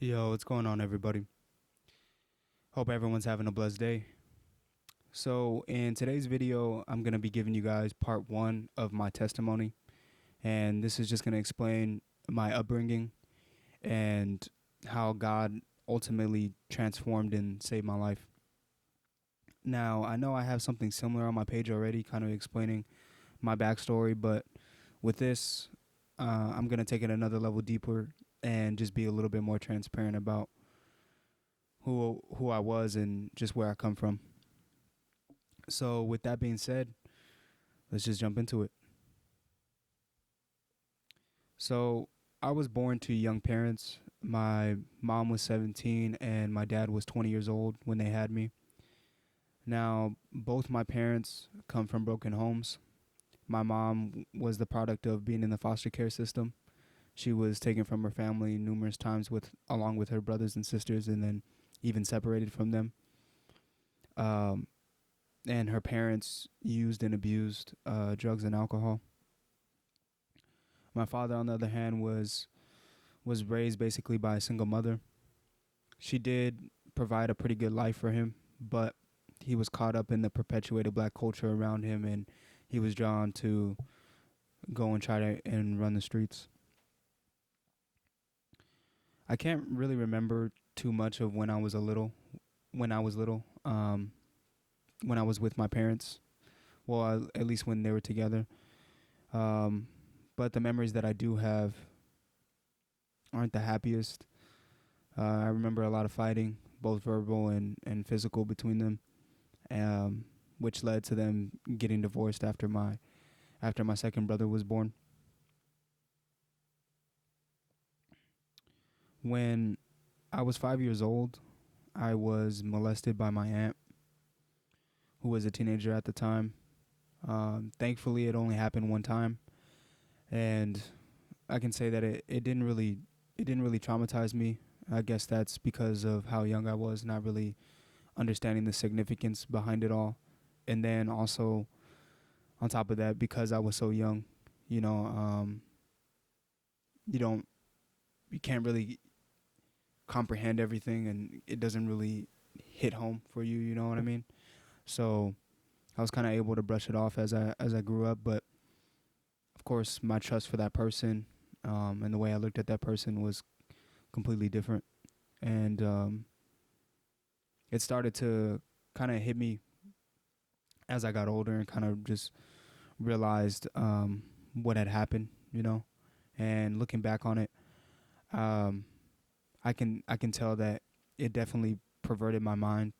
Yo, what's going on, everybody? Hope everyone's having a blessed day. So, in today's video, I'm going to be giving you guys part one of my testimony. And this is just going to explain my upbringing and how God ultimately transformed and saved my life. Now, I know I have something similar on my page already, kind of explaining my backstory, but with this, I'm going to take it another level deeper and just be a little bit more transparent about who I was and just where I come from. So with that being said, let's just jump into it. So I was born to young parents. My mom was 17 and my dad was 20 years old when they had me. Now, both my parents come from broken homes. My mom was the product of being in the foster care system. She was taken from her family numerous times along with her brothers and sisters, and then even separated from them. And her parents used and abused drugs and alcohol. My father, on the other hand, was raised basically by a single mother. She did provide a pretty good life for him, but he was caught up in the perpetuated black culture around him, and he was drawn to go and try to and run the streets. I can't really remember too much of when I was little. When I was with my parents, well, at least when they were together. But the memories that I do have aren't the happiest. I remember a lot of fighting, both verbal and physical, between them, which led to them getting divorced after my second brother was born. When I was 5 years old, I was molested by my aunt, who was a teenager at the time. Thankfully, it only happened one time, and I can say that it didn't really traumatize me. I guess that's because of how young I was, not really understanding the significance behind it all. And then also, on top of that, because I was so young, you know, you can't really comprehend everything, and it doesn't really hit home for you. You know what I mean? So I was kind of able to brush it off as I grew up, but of course, my trust for that person and the way I looked at that person was completely different. And it started to kind of hit me as I got older and kind of just realized what had happened, you know. And looking back on it, I can tell that it definitely perverted my mind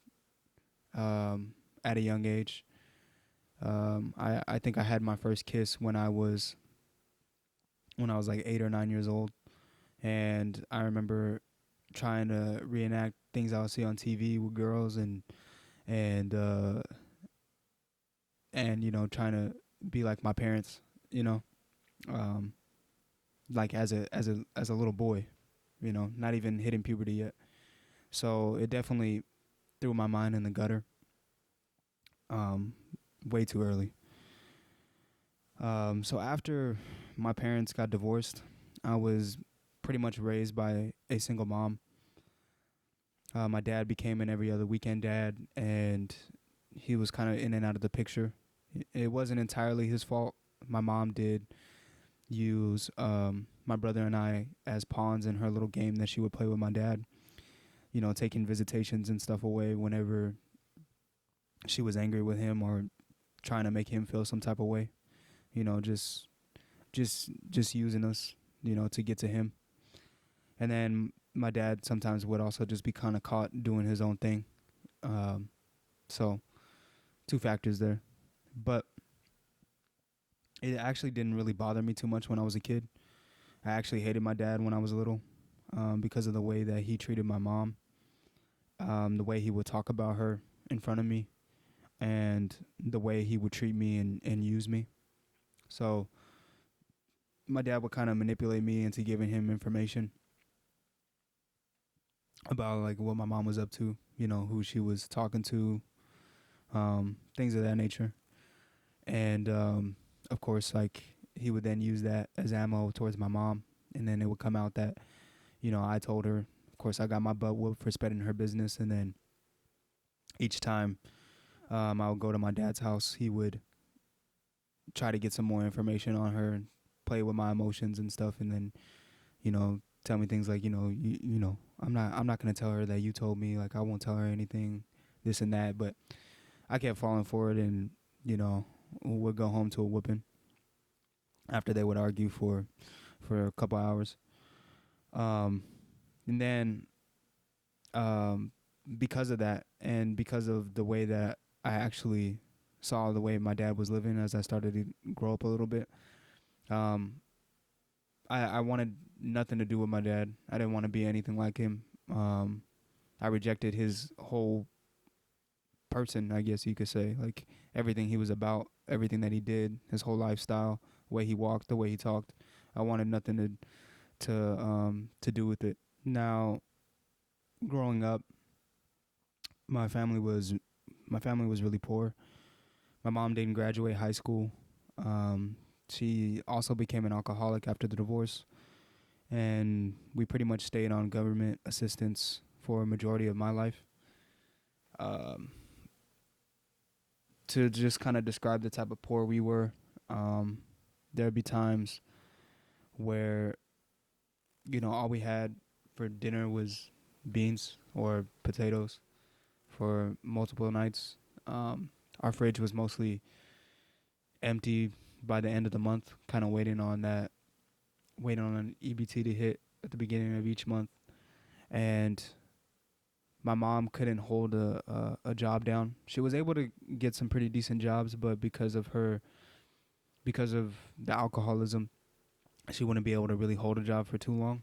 at a young age. I think I had my first kiss when I was like 8 or 9 years old, and I remember trying to reenact things I would see on TV with girls, and uh, and trying to be like my parents, um, like as a little boy, not even hitting puberty yet. So it definitely threw my mind in the gutter, way too early. So after my parents got divorced, I was pretty much raised by a single mom. My dad became an every other weekend dad, and he was kind of in and out of the picture. It wasn't entirely his fault. My mom did use my brother and I as pawns in her little game that she would play with my dad, taking visitations and stuff away whenever she was angry with him or trying to make him feel some type of way. Just using us, to get to him. And then my dad sometimes would also just be kind of caught doing his own thing. So two factors there. But it actually didn't really bother me too much when I was a kid. I actually hated my dad when I was little because of the way that he treated my mom, the way he would talk about her in front of me, and the way he would treat me and use me. So my dad would kind of manipulate me into giving him information about like what my mom was up to, who she was talking to, things of that nature. And of course, like he would then use that as ammo towards my mom, and then it would come out that I told her Of course, I got my butt whooped for spreading her business, and then each time I would go to my dad's house, he would try to get some more information on her and play with my emotions and stuff, and then, tell me things like, I'm not gonna tell her that you told me, like I won't tell her anything, this and that. But I kept falling for it, and would go home to a whooping after they would argue for a couple hours. And then because of that, and because of the way that I actually saw the way my dad was living as I started to grow up a little bit, I wanted nothing to do with my dad. I didn't want to be anything like him. I rejected his whole person, I guess you could say, like everything he was about, everything that he did, his whole lifestyle, the way he walked, the way he talked. I wanted nothing to do with it. Now, growing up, my family was really poor. My mom didn't graduate high school. She also became an alcoholic after the divorce, and we pretty much stayed on government assistance for a majority of my life. To just kind of describe the type of poor we were, there'd be times where, all we had for dinner was beans or potatoes for multiple nights. Our fridge was mostly empty by the end of the month, kind of waiting on an EBT to hit at the beginning of each month. And my mom couldn't hold a job down. She was able to get some pretty decent jobs, but because of the alcoholism, she wouldn't be able to really hold a job for too long.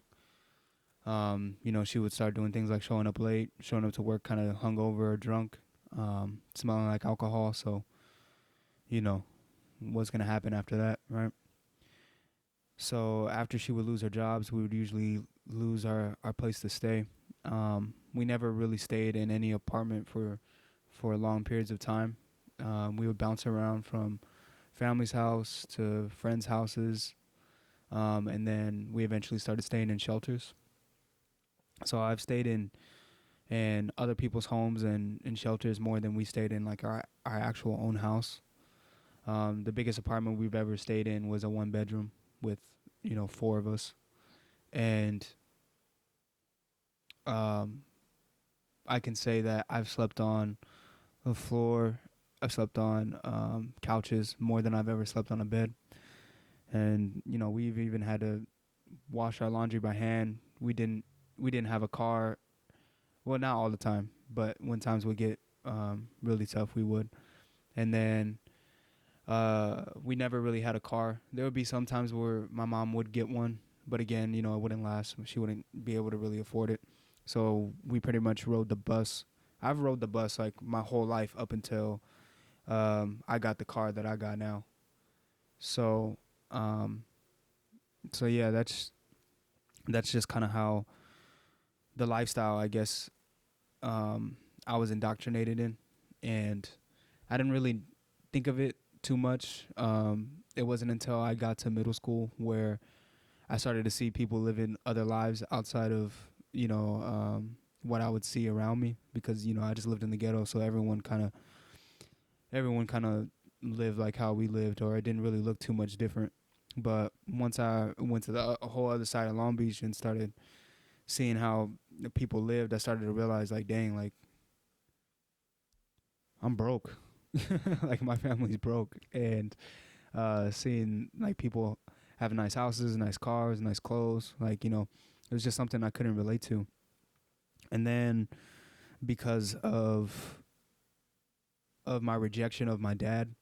She would start doing things like showing up late, showing up to work kind of hungover or drunk, smelling like alcohol. So, what's going to happen after that, right? So after she would lose her jobs, we would usually lose our place to stay. We never really stayed in any apartment for long periods of time. We would bounce around from family's house to friends' houses, and then we eventually started staying in shelters. So I've stayed in other people's homes and in shelters more than we stayed in like our actual own house. The biggest apartment we've ever stayed in was a 1-bedroom with 4 of us, and I can say that I've slept on the floor. I've slept on couches more than I've ever slept on a bed. And we've even had to wash our laundry by hand. We didn't have a car. Well, not all the time, but when times would get really tough, we would. And then we never really had a car. There would be some times where my mom would get one, but again, it wouldn't last. She wouldn't be able to really afford it. So we pretty much rode the bus. I've rode the bus like my whole life up until I got the car that I got now. So yeah, that's just kind of how the lifestyle, I guess, I was indoctrinated in, and I didn't really think of it too much. It wasn't until I got to middle school where I started to see people living other lives outside of what I would see around me, because I just lived in the ghetto, so everyone kind of lived like how we lived, or it didn't really look too much different. But once I went to the whole other side of Long Beach and started seeing how the people lived, I started to realize, like, dang, like, I'm broke. Like, my family's broke. And seeing, like, people have nice houses, nice cars, nice clothes, like, it was just something I couldn't relate to. And then because of my rejection of my dad,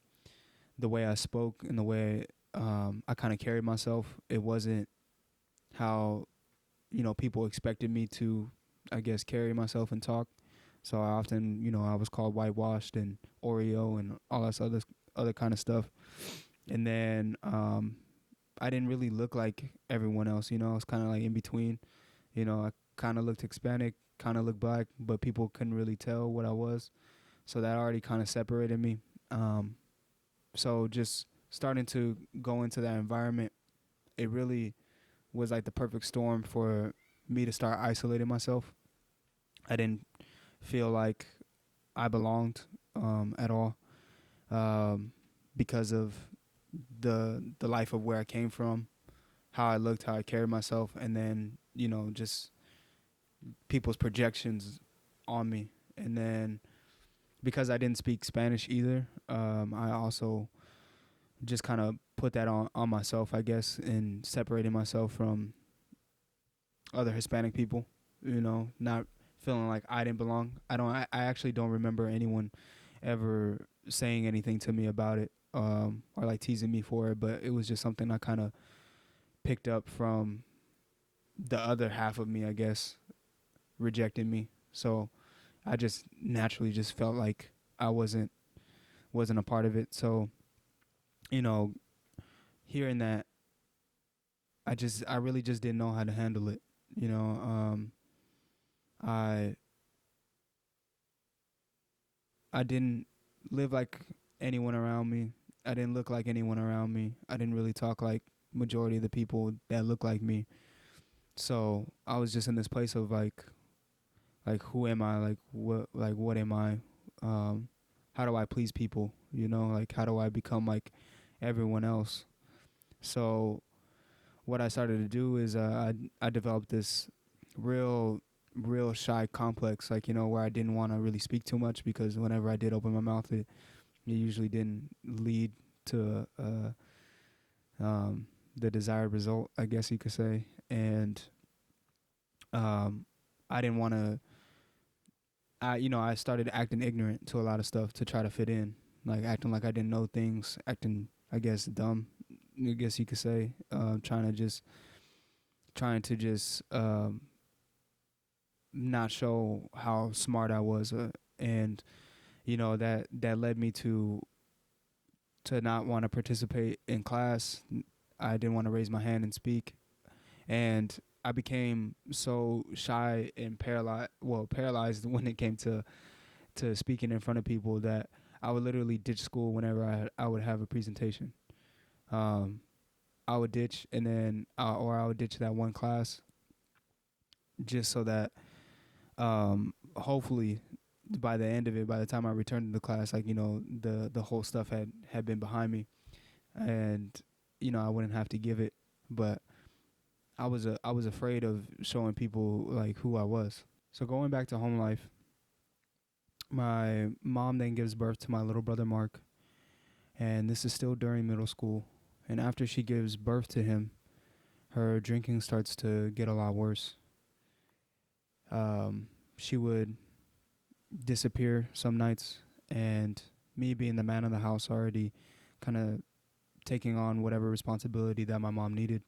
the way I spoke and the way I kind of carried myself, it wasn't how people expected me to, I guess, carry myself and talk. So I often, I was called whitewashed and Oreo and all this other kind of stuff. And then I didn't really look like everyone else. I was kind of like in between. I kind of looked Hispanic, kind of looked black, but people couldn't really tell what I was. So that already kind of separated me. So just starting to go into that environment, it really was like the perfect storm for me to start isolating myself. I didn't feel like I belonged at all, um, because of the life of where I came from, how I looked, how I carried myself, and then just people's projections on me. And then because I didn't speak Spanish either, I also just kind of put that on myself, I guess, and separating myself from other Hispanic people, not feeling like I didn't belong. I actually don't remember anyone ever saying anything to me about it, or like teasing me for it, but it was just something I kind of picked up from the other half of me, I guess, rejecting me. So I just naturally just felt like I wasn't a part of it. So, you know, hearing that, I really just didn't know how to handle it. I I didn't live like anyone around me. I didn't look like anyone around me. I didn't really talk like majority of the people that look like me. So I was just in this place of like who am I? What am I? Um, how do I please people? Like how do I become like everyone else? So what I started to do is I developed this real shy complex, like where I didn't want to really speak too much, because whenever I did open my mouth, it usually didn't lead to the desired result, I guess you could say. And I didn't want to. I started acting ignorant to a lot of stuff to try to fit in, like acting like I didn't know things, acting, I guess, dumb, I guess you could say, trying to just not show how smart I was, and that led me to not want to participate in class. I didn't want to raise my hand and speak, and I became so shy and paralyzed when it came to speaking in front of people, that I would literally ditch school whenever I would have a presentation. Um, I would ditch, and then or I would ditch that one class just so that hopefully by the end of it, by the time I returned to the class, like the whole stuff had been behind me, and I wouldn't have to give it. But I was afraid of showing people like who I was. So going back to home life, my mom then gives birth to my little brother Mark, and this is still during middle school. And after she gives birth to him, her drinking starts to get a lot worse. She would disappear some nights, and me being the man of the house, already kind of taking on whatever responsibility that my mom needed,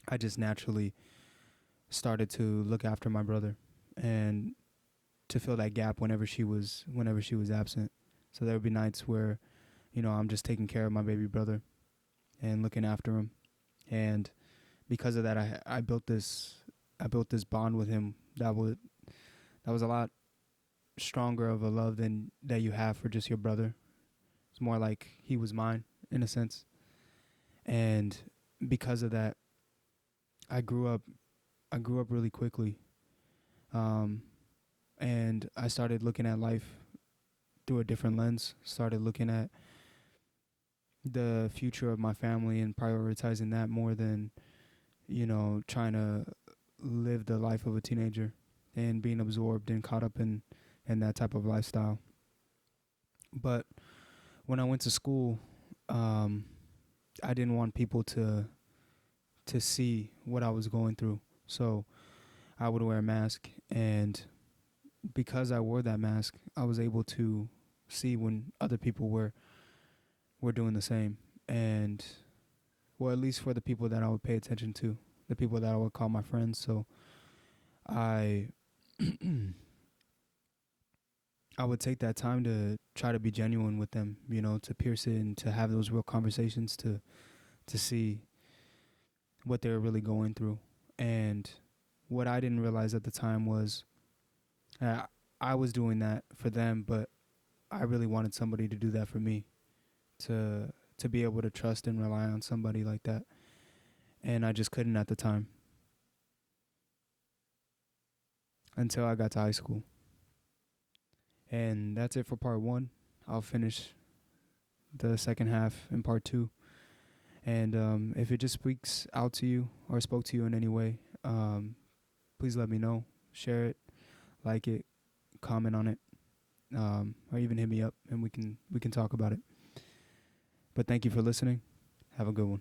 I just naturally started to look after my brother and to fill that gap whenever she was absent. So there would be nights where I'm just taking care of my baby brother and looking after him, and because of that, I built this bond with him that was a lot stronger of a love than that you have for just your brother. It's more like he was mine in a sense. And because of that, I grew up really quickly. Um and I started looking at life through a different lens, started looking at the future of my family and prioritizing that more than, trying to live the life of a teenager and being absorbed and caught up in that type of lifestyle. But when I went to school, um, I didn't want people to see what I was going through. So I would wear a mask, and because I wore that mask, I was able to see when other people were doing the same. And well, at least for the people that I would pay attention to, the people that I would call my friends. So I I would take that time to try to be genuine with them, to pierce it and to have those real conversations, to see what they were really going through. And what I didn't realize at the time was uh, I was doing that for them, but I really wanted somebody to do that for me, to be able to trust and rely on somebody like that. And I just couldn't at the time. until I got to high school. And that's it for part one. I'll finish the second half in part two. And if it just speaks out to you or spoke to you in any way, please let me know. Share it, like it, comment on it, or even hit me up and we can talk about it. But thank you for listening. Have a good one.